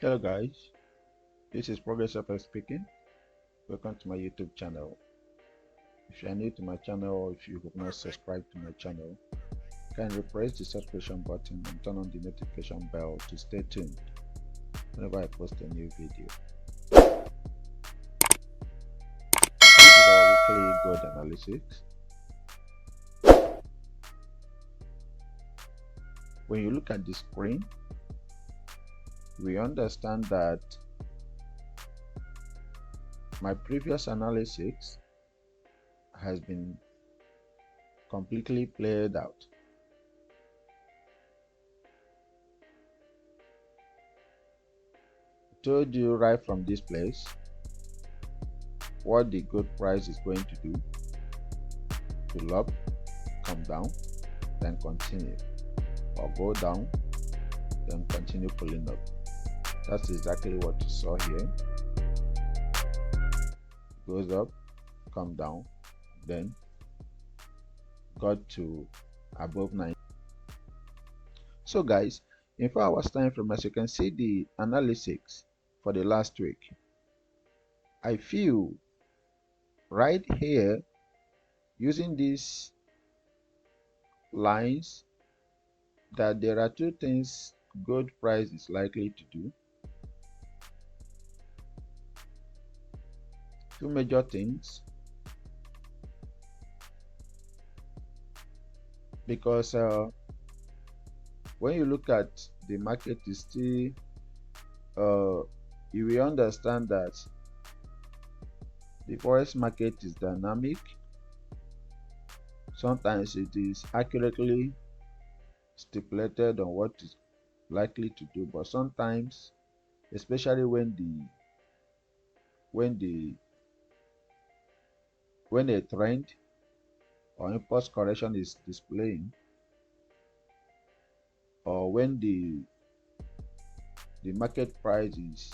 Hello guys, this is Progress speaking. Welcome to my YouTube channel. If you are new to my channel or if you have not subscribed to my channel, kindly press the subscription button and turn on the notification bell to stay tuned whenever I post a new video. This is our weekly gold analysis. When you look at the screen, we understand that my previous analysis has been completely played out. I told you right from this place what the gold price is going to do: pull up, come down, then continue, or go down, then continue pulling up. That's exactly what you saw here. Goes up, come down, then got to above 9. So guys, in 4 hours time frame, as you can see the analytics for the last week, I feel right here using these lines that there are two things gold price is likely to do. Two major things, because when you look at the market, is still you will understand that the forex market is dynamic. Sometimes it is accurately stipulated on what is likely to do, but sometimes, especially when a trend or impulse correction is displaying, or when the market price is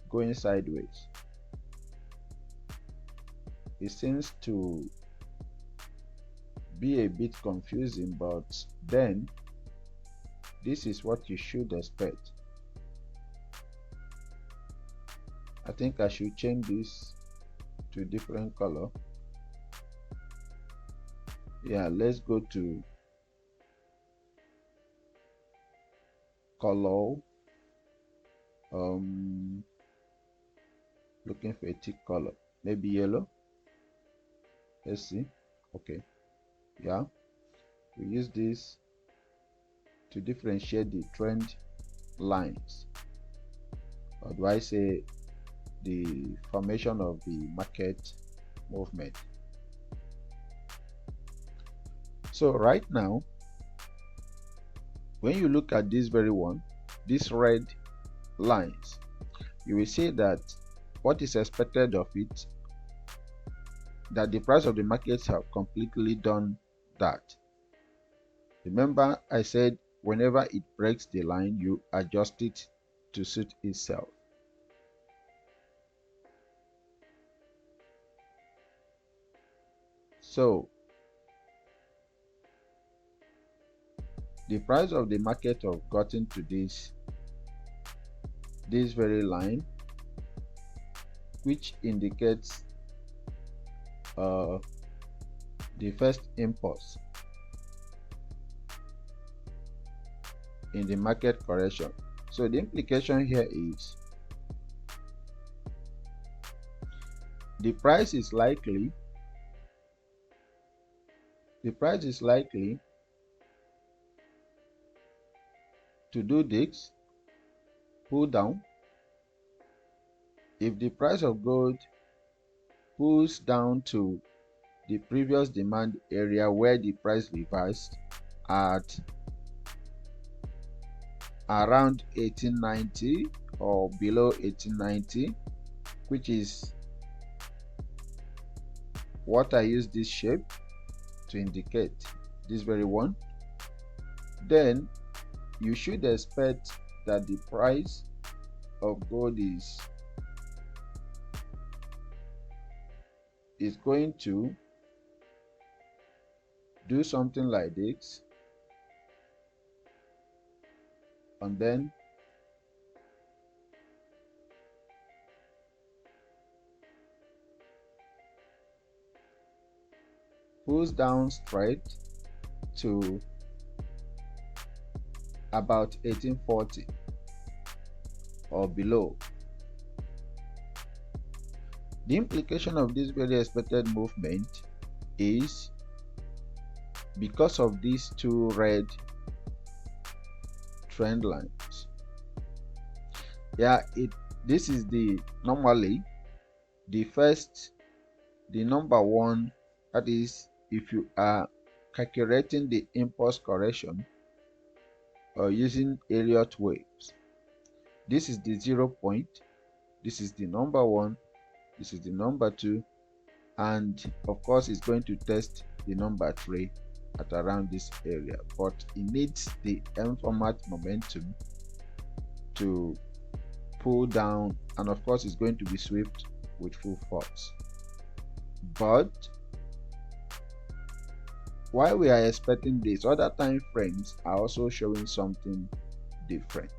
going sideways, it seems to be a bit confusing. But then this is what you should expect. I think I should change this to a different color. Yeah, let's go to color. Looking for a thick color, maybe yellow. Let's see. Okay, yeah, we use this to differentiate the trend lines, or do I say the formation of the market movement. So right now, when you look at this very one, these red lines, you will see that what is expected of it, that the price of the markets have completely done that. Remember, I said whenever it breaks the line, you adjust it to suit itself. So the price of the market have gotten to this very line, which indicates the first impulse in the market correction. So the implication here is the price is likely to do this, pull down. If the price of gold pulls down to the previous demand area where the price reversed at around 1890 or below 1890, which is what I use this shape to indicate, this very one, then you should expect that the price of gold is going to do something like this, and then pulls down straight to about 1840 or below. The implication of this very expected movement is because of these two red trend lines. Yeah, this is normally the number one, that is if you are calculating the impulse correction or using Elliott waves. This is the 0 point, this is the number one, this is the number two, and of course it's going to test the number three at around this area, but it needs the M format momentum to pull down, and of course it's going to be swept with full force. But while we are expecting this, other time frames are also showing something different.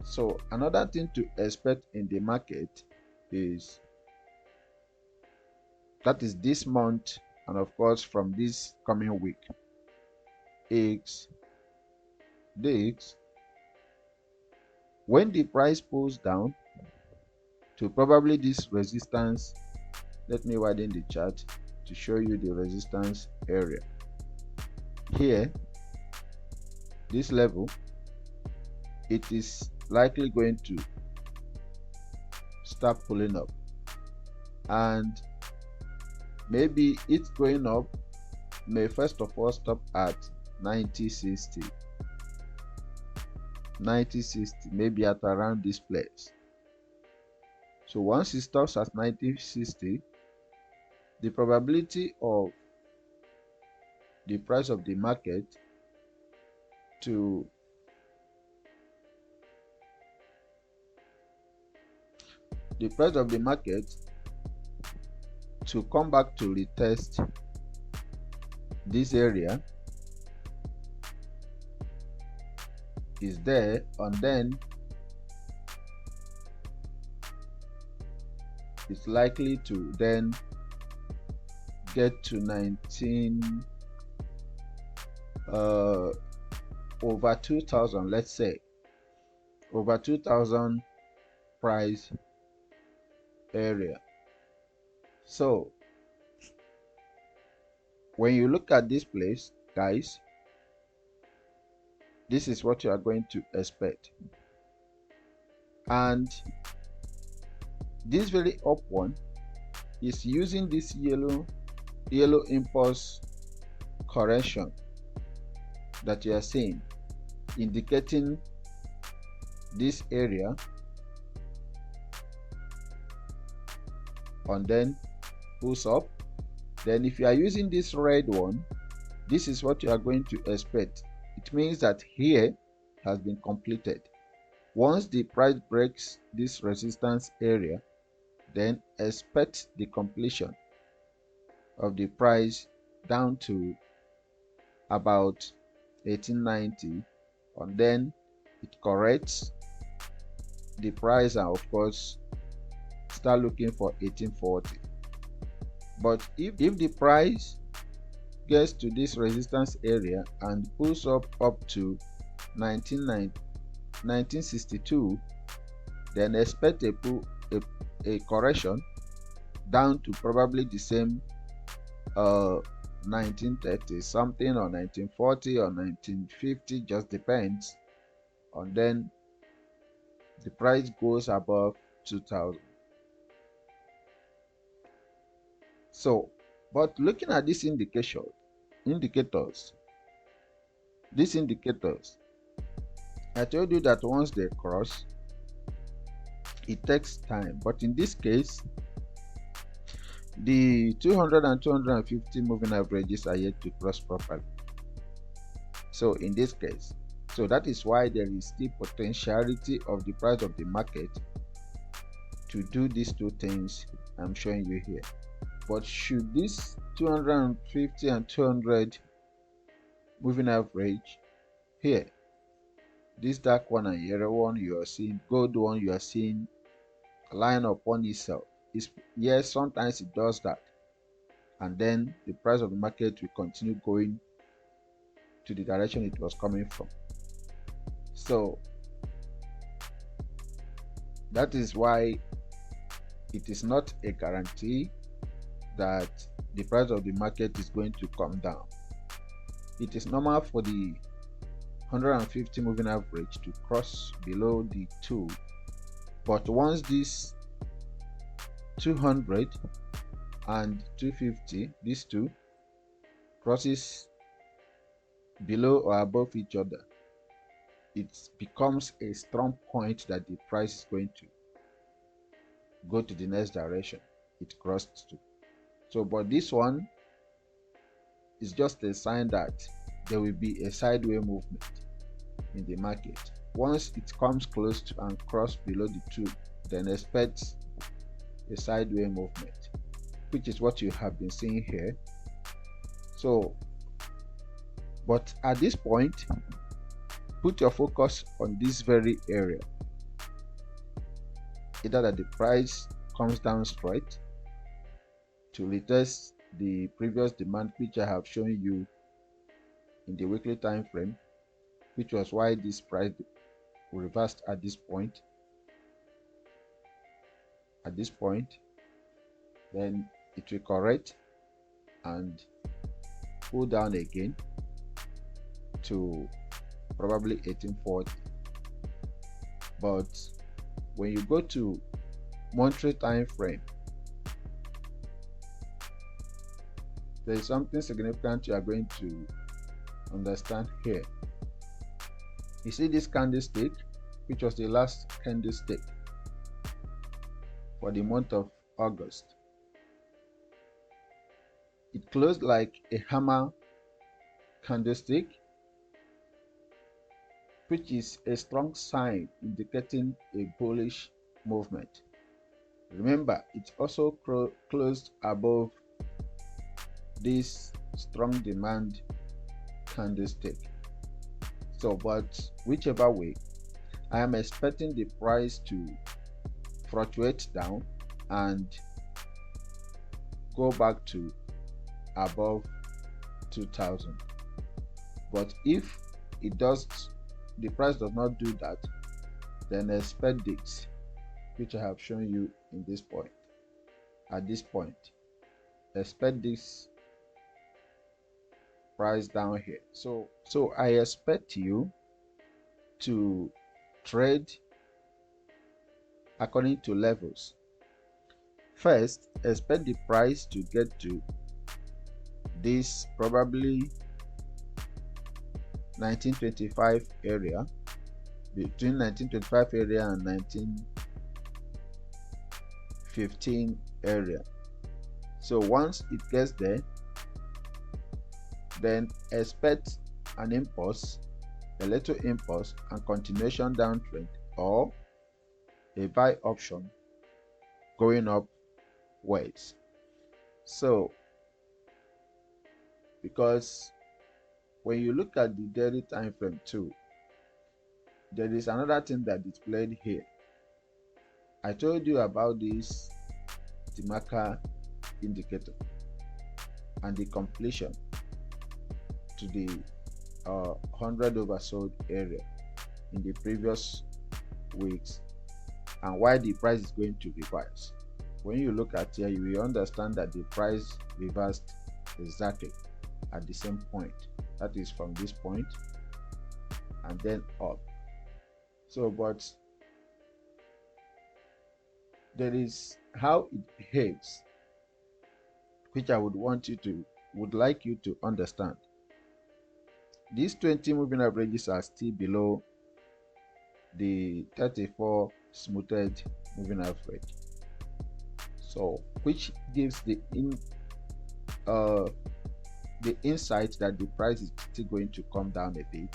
So another thing to expect in the market is that is this month, and of course from this coming week, when the price pulls down to probably this resistance. Let me widen the chart to show you the resistance area. Here, this level, it is likely going to start pulling up, and maybe it's going up may first of all stop at 90.60, maybe at around this place. So once it stops at 90.60, the probability of the price of the market to come back to retest this area is there, and then it's likely to then get to 19 over 2000, let's say over 2000 price area. So when you look at this place, guys, this is what you are going to expect. And this very up one is using this yellow impulse correction that you are seeing, indicating this area, and then pulls up. Then if you are using this red one, this is what you are going to expect. It means that here has been completed. Once the price breaks this resistance area, then expect the completion of the price down to about 1890, and then it corrects the price, and of course start looking for 1840. But if the price gets to this resistance area and pulls up to 1962, then expect a correction down to probably the same 1930 something or 1940 or 1950, just depends, and then the price goes above 2000. So, but looking at these indicators, I told you that once they cross, it takes time. But in this case, the 200 and 250 moving averages are yet to cross properly. So in this case, so that is why there is still potentiality of the price of the market to do these two things I'm showing you here. But should this 250 and 200 moving average here, this dark one and yellow one you are seeing, gold one you are seeing, line upon itself, yes, sometimes it does that, and then the price of the market will continue going to the direction it was coming from. So that is why it is not a guarantee that the price of the market is going to come down. It is normal for the 150 moving average to cross below the 2, but once this 200 and 250, these two, crosses below or above each other, it becomes a strong point that the price is going to go to the next direction it crossed to. So, but this one is just a sign that there will be a sideways movement in the market. Once it comes close to and cross below the 2, then expect a sideways movement, which is what you have been seeing here. So, but at this point, put your focus on this very area. Either that the price comes down straight to retest the previous demand, which I have shown you in the weekly time frame, which was why this price reversed at this point. Then it will correct and pull down again to probably 1840. But when you go to monthly time frame, there is something significant you are going to understand here. You see this candlestick, which was the last candlestick for the month of August. It closed like a hammer candlestick, which is a strong sign indicating a bullish movement. Remember, it also closed above this strong demand candlestick. So, but whichever way, I am expecting the price to fluctuate down and go back to above 2000. But if it does, the price does not do that, then expect this, which I have shown you in this point. At this point, expect this price down here. So I expect you to trade according to levels. First, expect the price to get to this probably 1925 area, between 1925 area and 1915 area. So once it gets there, then expect an impulse, a little impulse, and continuation downtrend, or a buy option going upwards. So because when you look at the daily time frame too, there is another thing that is played here. I told you about this marker indicator and the completion to the 100 oversold area in the previous weeks, and why the price is going to reverse. When you look at here, you will understand that the price reversed exactly at the same point, that is from this point and then up. So, but there is how it behaves, which I would like you to understand. These 20 moving averages are still below the 34 smoothed moving average, so which gives the insight that the price is still going to come down a bit,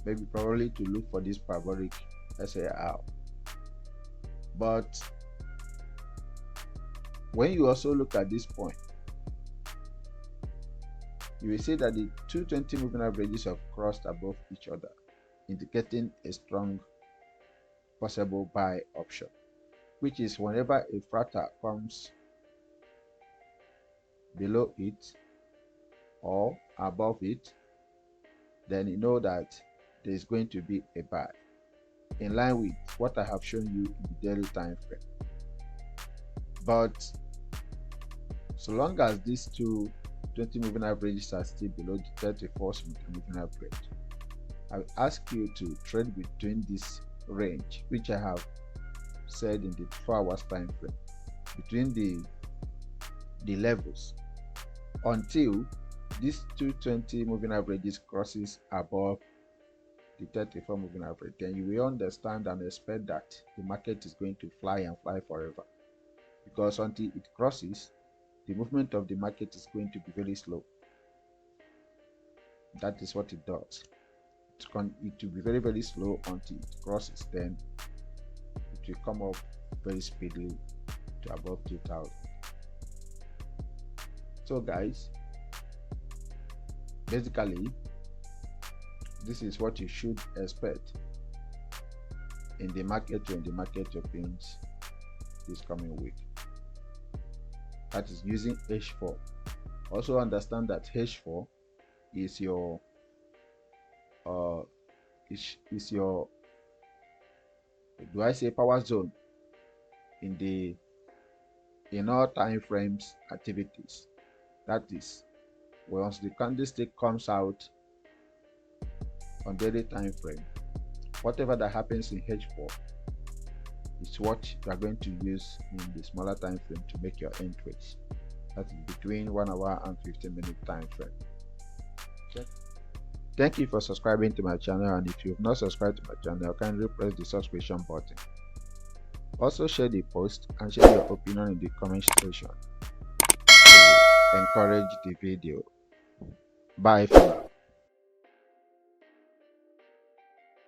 maybe probably to look for this parabolic SAR. But when you also look at this point, you will see that the 220 moving averages have crossed above each other, indicating a strong possible buy option, which is whenever a fractal comes below it or above it, then you know that there is going to be a buy in line with what I have shown you in the daily time frame. But so long as these two 20 moving averages are still below the 31st moving average, I will ask you to trade between this range, which I have said in the 4 hours time frame, between the levels, until these 220 moving averages crosses above the 34 moving average. Then you will understand and expect that the market is going to fly and fly forever, because until it crosses, the movement of the market is going to be very slow. That is what it does. It will be very, very slow until it crosses. Then it will come up very speedily to above 2000. So guys, basically this is what you should expect in the market when the market opens this coming week. That is using H4. Also understand that H4 is your do I say power zone in all time frames activities. That is, once the candlestick comes out on daily time frame, whatever that happens in H4 is what you are going to use in the smaller time frame to make your entries. That is between 1 hour and 15-minute time frame. Okay. Thank you for subscribing to my channel, and if you have not subscribed to my channel, kindly press the subscription button. Also share the post and share your opinion in the comment section to encourage the video. Bye for now.